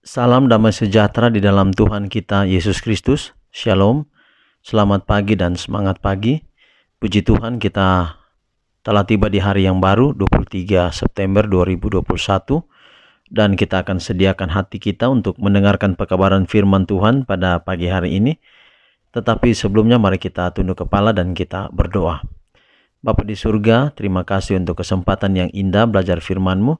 Salam damai sejahtera di dalam Tuhan kita Yesus Kristus. Shalom. Selamat pagi dan semangat pagi. Puji Tuhan, kita telah tiba di hari yang baru, 23 September 2021. Dan kita akan sediakan hati kita untuk mendengarkan pekabaran firman Tuhan pada pagi hari ini. Tetapi sebelumnya mari kita tunduk kepala dan kita berdoa. Bapa di surga, terima kasih untuk kesempatan yang indah belajar firman-Mu.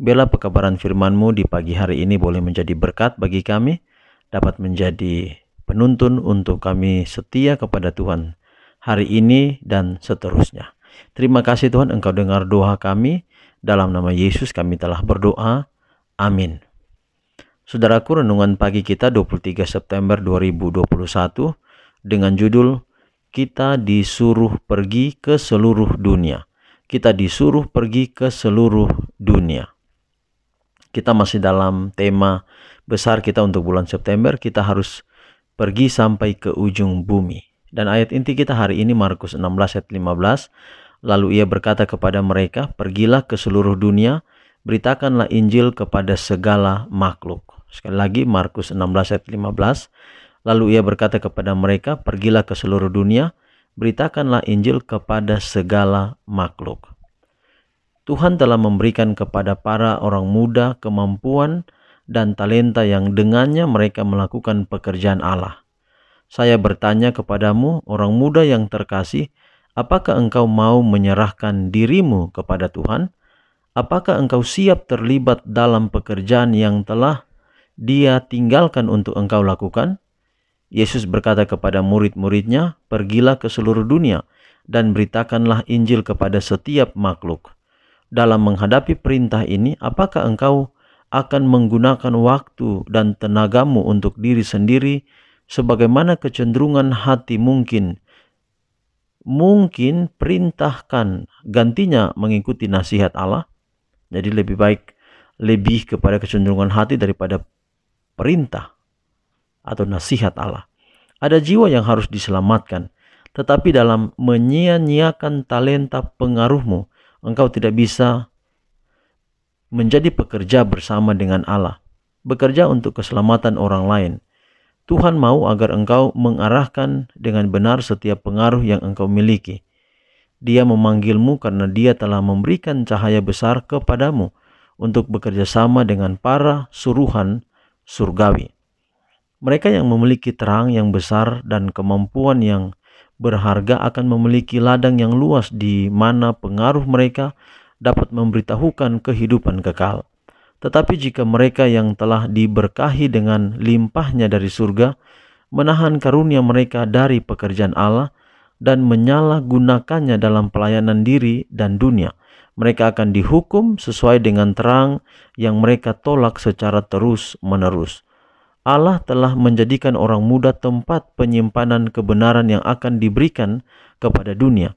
Biarlah pekabaran firman-Mu di pagi hari ini boleh menjadi berkat bagi kami, dapat menjadi penuntun untuk kami setia kepada Tuhan hari ini dan seterusnya. Terima kasih Tuhan, Engkau dengar doa kami. Dalam nama Yesus kami telah berdoa. Amin. Saudaraku, renungan pagi kita 23 September 2021 dengan judul Kita disuruh pergi ke seluruh dunia. Kita disuruh pergi ke seluruh dunia. Kita masih dalam tema besar kita untuk bulan September. Kita harus pergi sampai ke ujung bumi. Dan ayat inti kita hari ini Markus 16 ayat 15. Lalu ia berkata kepada mereka, pergilah ke seluruh dunia, beritakanlah Injil kepada segala makhluk. Sekali lagi Markus 16 ayat 15. Lalu ia berkata kepada mereka, pergilah ke seluruh dunia, beritakanlah Injil kepada segala makhluk. Tuhan telah memberikan kepada para orang muda kemampuan dan talenta yang dengannya mereka melakukan pekerjaan Allah. Saya bertanya kepadamu, orang muda yang terkasih, apakah engkau mau menyerahkan dirimu kepada Tuhan? Apakah engkau siap terlibat dalam pekerjaan yang telah Dia tinggalkan untuk engkau lakukan? Yesus berkata kepada murid-muridnya, pergilah ke seluruh dunia dan beritakanlah Injil kepada setiap makhluk. Dalam menghadapi perintah ini, apakah engkau akan menggunakan waktu dan tenagamu untuk diri sendiri sebagaimana kecenderungan hati mungkin? Mungkin perintahkan gantinya mengikuti nasihat Allah. Jadi lebih kepada kecenderungan hati daripada perintah atau nasihat Allah. Ada jiwa yang harus diselamatkan, tetapi dalam menyia-nyiakan talenta pengaruhmu, engkau tidak bisa menjadi pekerja bersama dengan Allah, bekerja untuk keselamatan orang lain. Tuhan mau agar engkau mengarahkan dengan benar setiap pengaruh yang engkau miliki. Dia memanggilmu karena Dia telah memberikan cahaya besar kepadamu untuk bekerja sama dengan para suruhan surgawi. Mereka yang memiliki terang yang besar dan kemampuan yang berharga akan memiliki ladang yang luas di mana pengaruh mereka dapat memberitahukan kehidupan kekal. Tetapi jika mereka yang telah diberkahi dengan limpahnya dari surga menahan karunia mereka dari pekerjaan Allah dan menyalahgunakannya dalam pelayanan diri dan dunia, mereka akan dihukum sesuai dengan terang yang mereka tolak secara terus-menerus. Allah telah menjadikan orang muda tempat penyimpanan kebenaran yang akan diberikan kepada dunia.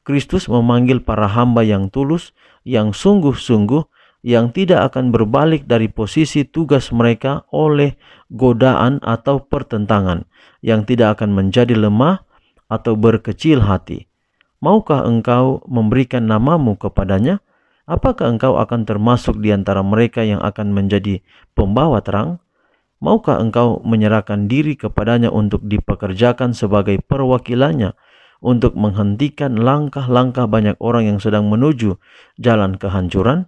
Kristus memanggil para hamba yang tulus, yang sungguh-sungguh, yang tidak akan berbalik dari posisi tugas mereka oleh godaan atau pertentangan, yang tidak akan menjadi lemah atau berkecil hati. Maukah engkau memberikan namamu kepadanya? Apakah engkau akan termasuk di antara mereka yang akan menjadi pembawa terang? Maukah engkau menyerahkan diri kepadanya untuk dipekerjakan sebagai perwakilannya untuk menghentikan langkah-langkah banyak orang yang sedang menuju jalan kehancuran?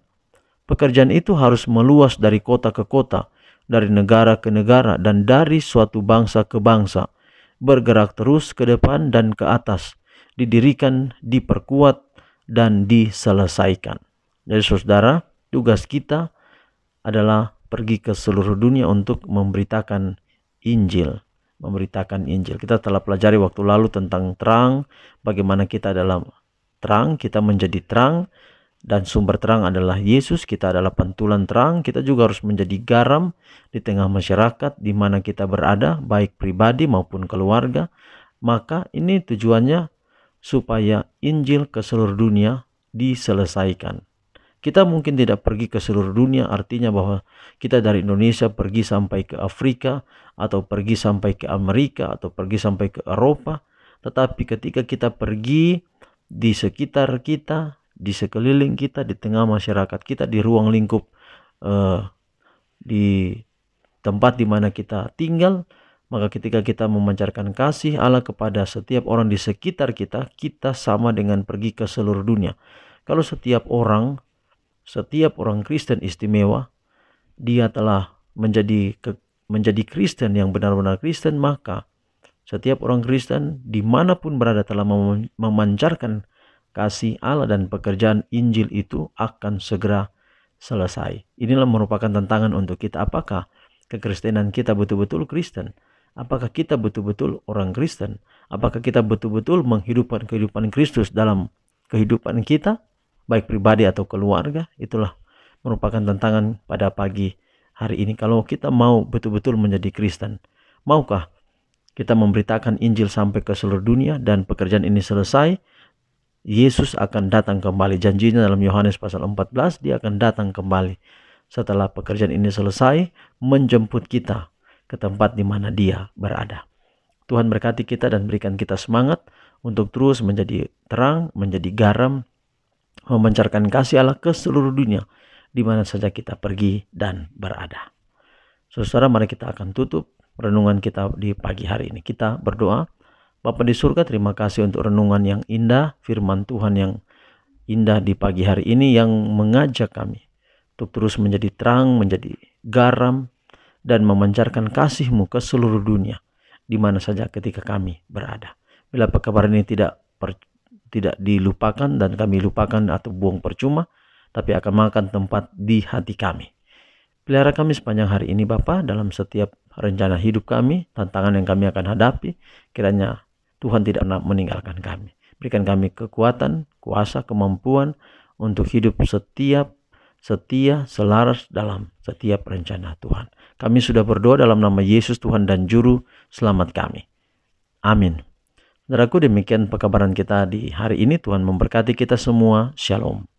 Pekerjaan itu harus meluas dari kota ke kota, dari negara ke negara, dan dari suatu bangsa ke bangsa, bergerak terus ke depan dan ke atas, didirikan, diperkuat, dan diselesaikan. Jadi saudara, tugas kita adalah pergi ke seluruh dunia untuk memberitakan Injil. Kita telah pelajari waktu lalu tentang terang, bagaimana kita dalam terang, kita menjadi terang, dan sumber terang adalah Yesus. Kita adalah pantulan terang. Kita juga harus menjadi garam di tengah masyarakat di mana kita berada, baik pribadi maupun keluarga. Maka ini tujuannya supaya Injil ke seluruh dunia diselesaikan. Kita mungkin tidak pergi ke seluruh dunia, artinya bahwa kita dari Indonesia pergi sampai ke Afrika, atau pergi sampai ke Amerika, atau pergi sampai ke Eropa. Tetapi ketika kita pergi di sekitar kita, di sekeliling kita, di tengah masyarakat kita, di ruang lingkup di tempat di mana kita tinggal, maka ketika kita memancarkan kasih Allah kepada setiap orang di sekitar kita, kita sama dengan pergi ke seluruh dunia. Kalau setiap orang Kristen istimewa, dia telah menjadi Kristen yang benar-benar Kristen, maka setiap orang Kristen dimanapun berada telah memancarkan kasih Allah, dan pekerjaan Injil itu akan segera selesai. Inilah merupakan tantangan untuk kita. Apakah kekristenan kita betul-betul Kristen? Apakah kita betul-betul orang Kristen? Apakah kita betul-betul menghidupkan kehidupan Kristus dalam kehidupan kita, baik pribadi atau keluarga? Itulah merupakan tantangan pada pagi hari ini. Kalau kita mau betul-betul menjadi Kristen, maukah kita memberitakan Injil sampai ke seluruh dunia dan pekerjaan ini selesai? Yesus akan datang kembali. Janjinya dalam Yohanes pasal 14, dia akan datang kembali setelah pekerjaan ini selesai, menjemput kita ke tempat di mana dia berada. Tuhan berkati kita dan berikan kita semangat untuk terus menjadi terang, menjadi garam, memancarkan kasih Allah ke seluruh dunia di mana saja kita pergi dan berada. Saudara, mari kita akan tutup renungan kita di pagi hari ini. Kita berdoa. Bapa di surga, terima kasih untuk renungan yang indah, firman Tuhan yang indah di pagi hari ini yang mengajak kami untuk terus menjadi terang, menjadi garam, dan memancarkan kasih-Mu ke seluruh dunia di mana saja ketika kami berada. Bila pekabaran ini tidak dilupakan dan kami lupakan atau buang percuma, tapi akan makan tempat di hati kami. Pelihara kami sepanjang hari ini Bapa, dalam setiap rencana hidup kami, tantangan yang kami akan hadapi, kiranya Tuhan tidak pernah meninggalkan kami. Berikan kami kekuatan, kuasa, kemampuan untuk hidup setia, selaras dalam setiap rencana Tuhan. Kami sudah berdoa dalam nama Yesus Tuhan dan Juru Selamat kami. Amin. Saudaraku, demikian pekabaran kita di hari ini. Tuhan memberkati kita semua. Shalom.